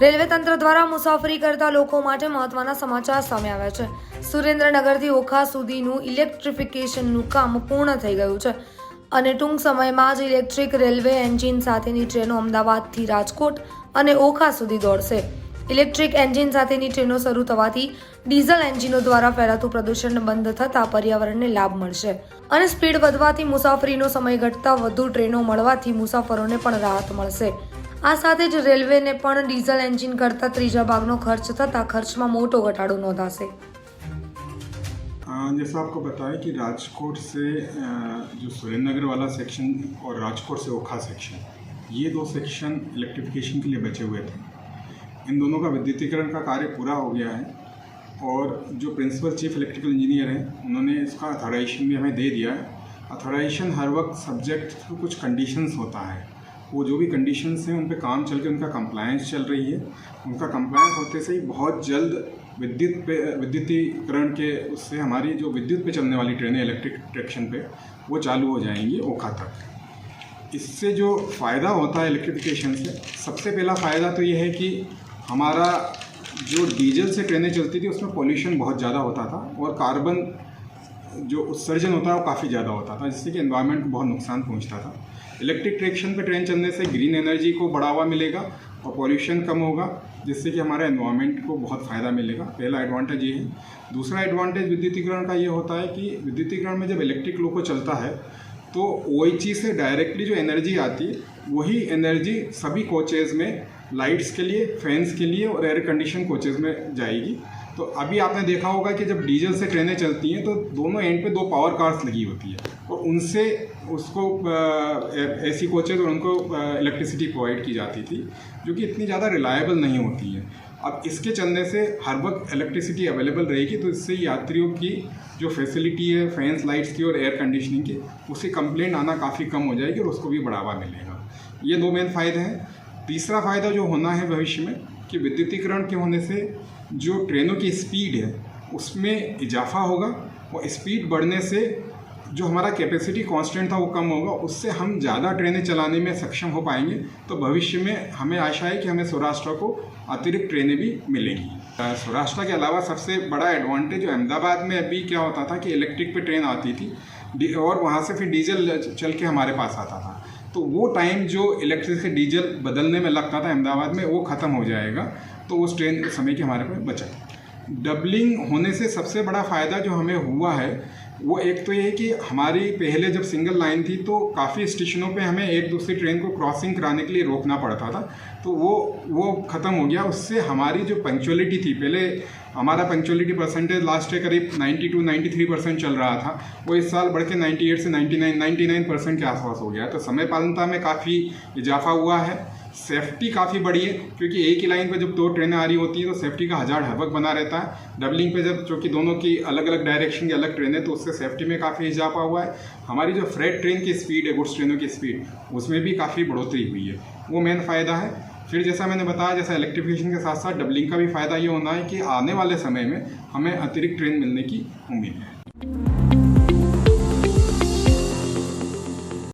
Railway તંત્ર દ્વારા મુસાફરી કરતા લોકો માટે મહત્વના સમાચાર સામે આવ્યા છે। સુરેન્દ્રનગરથી ઓખા સુધીનું ઇલેક્ટ્રિફિકેશનનું કામ પૂર્ણ થઈ ગયું છે અને ટૂંક સમયમાં જ ઇલેક્ટ્રિક રેલવે એન્જિન સાથેની ટ્રેનો અમદાવાદથી રાજકોટ અને ઓખા સુધી દોડશે। ઇલેક્ટ્રિક એન્જિન સાથેની ટ્રેનો શરૂ થવાથી ડીઝલ એન્જિનો દ્વારા ફેલાતું પ્રદૂષણ બંધ થતાં પર્યાવરણને લાભ મળશે અને સ્પીડ વધવાથી મુસાફરીનો સમય ઘટતા વધુ ટ્રેનો મળવાથી મુસાફરોને પણ રાહત મળશે। આ સાથે જ રેલવેને પણ ડીઝલ એન્જિન કરતાં ત્રીજા ભાગનો ખર્ચ થતાં ખર્ચમાં મોટો ઘટાડો નોંધાશે। जैसा आपको बताया कि राजकोट से जो सुरेंद्रनगर वाला सेक्शन और राजकोट से ओखा सेक्शन, ये दो सेक्शन इलेक्ट्रिफिकेशन के लिए बचे हुए थे। इन दोनों का विद्युतीकरण का कार्य पूरा हो गया है और जो प्रिंसिपल चीफ इलेक्ट्रिकल इंजीनियर हैं उन्होंने इसका अथॉराइजेशन भी हमें दे दिया है। अथॉराइजेशन हर वक्त सब्जेक्ट टू कुछ कंडीशंस होता है, वो जो भी कंडीशंस हैं उन पे काम चल के उनका कंप्लायंस चल रही है। उनका कंप्लायंस होते से ही बहुत जल्द विद्युतीकरण के उससे हमारी जो विद्युत पे चलने वाली ट्रेनें इलेक्ट्रिक ट्रैक्शन पे वो चालू हो जाएंगी ओखा तक। इससे जो फ़ायदा होता है इलेक्ट्रिफिकेशन से, सबसे पहला फ़ायदा तो ये है कि हमारा जो डीजल से ट्रेनें चलती थी उसमें पॉल्यूशन बहुत ज़्यादा होता था और कार्बन जो उत्सर्जन होता है वो काफ़ी ज़्यादा होता था, जिससे कि एनवायरनमेंट को बहुत नुकसान पहुंचता था। इलेक्ट्रिक ट्रैक्शन पे ट्रेन चलने से ग्रीन एनर्जी को बढ़ावा मिलेगा और पॉल्यूशन कम होगा, जिससे कि हमारे एनवायरनमेंट को बहुत फ़ायदा मिलेगा। पहला एडवांटेज ये है। दूसरा एडवांटेज विद्युतीकरण का ये होता है कि विद्युतीकरण में जब इलेक्ट्रिक लोको चलता है तो OHE से डायरेक्टली जो एनर्जी आती है वही एनर्जी सभी कोचेज़ में लाइट्स के लिए, फैंस के लिए और एयर कंडीशन कोचेज़ में जाएगी। तो अभी आपने देखा होगा कि जब डीजल से ट्रेनें चलती हैं तो दोनों एंड पे दो पावर कार्स लगी होती है और उनसे उसको ऐसी कोचेज़ और उनको इलेक्ट्रिसिटी प्रोवाइड की जाती थी, जो कि इतनी ज़्यादा रिलायबल नहीं होती है। अब इसके चलने से हर वक्त इलेक्ट्रिसिटी अवेलेबल रहेगी, तो इससे यात्रियों की जो फैसिलिटी है फैंस, लाइट्स की और एयर कंडीशनिंग की, उसकी कंप्लेंट आना काफ़ी कम हो जाएगी और उसको भी बढ़ावा मिलेगा। ये दो मेन फ़ायदे हैं। तीसरा फ़ायदा जो होना है भविष्य में कि विद्युतीकरण के होने से जो ट्रेनों की स्पीड है उसमें इजाफा होगा और स्पीड बढ़ने से जो हमारा कैपेसिटी कांस्टेंट था वो कम होगा, उससे हम ज़्यादा ट्रेनें चलाने में सक्षम हो पाएंगे। तो भविष्य में हमें आशा है कि हमें सौराष्ट्र को अतिरिक्त ट्रेनें भी मिलेंगी। सौराष्ट्र के अलावा सबसे बड़ा एडवांटेज अहमदाबाद में अभी क्या होता था कि इलेक्ट्रिक पे ट्रेन आती थी और वहाँ से फिर डीजल चल के हमारे पास आता था, तो वो टाइम जो इलेक्ट्रिक से डीजल बदलने में लगता था अहमदाबाद में वो ख़त्म हो जाएगा, तो उस ट्रेन समय की हमारे पास बचत। डबलिंग होने से सबसे बड़ा फ़ायदा जो हमें हुआ है वो एक तो ये है कि हमारी पहले जब सिंगल लाइन थी तो काफ़ी स्टेशनों पे हमें एक दूसरी ट्रेन को क्रॉसिंग कराने के लिए रोकना पड़ता था, तो वो ख़त्म हो गया। उससे हमारी जो पंक्चुअलिटी थी, पहले हमारा पंक्चुअलिटी परसेंटेज लास्ट ईयर करीब 92-93% चल रहा था, वो इस साल बढ़ के 98 से 99% के आसपास हो गया। तो समय पालनता में काफ़ी इजाफा हुआ है। सेफ्टी काफ़ी बढ़ी है, क्योंकि एक ही लाइन पर जब दो ट्रेनें आ रही होती हैं तो सेफ्टी का हजार हरबक बना रहता है। डबलिंग पे जब चूँकि दोनों की अलग अलग डायरेक्शन की अलग ट्रेनें, तो उससे सेफ्टी में काफ़ी इजाफा हुआ है। हमारी जो फ्रेट ट्रेन की स्पीड है, गुड्स ट्रेनों की स्पीड, उसमें भी काफ़ी बढ़ोतरी हुई है, वो मेन फ़ायदा है। फिर जैसा मैंने बताया, जैसा इलेक्ट्रिफिकेशन के साथ साथ डबलिंग का भी फ़ायदा ये होना है कि आने वाले समय में हमें अतिरिक्त ट्रेन मिलने की उम्मीद है।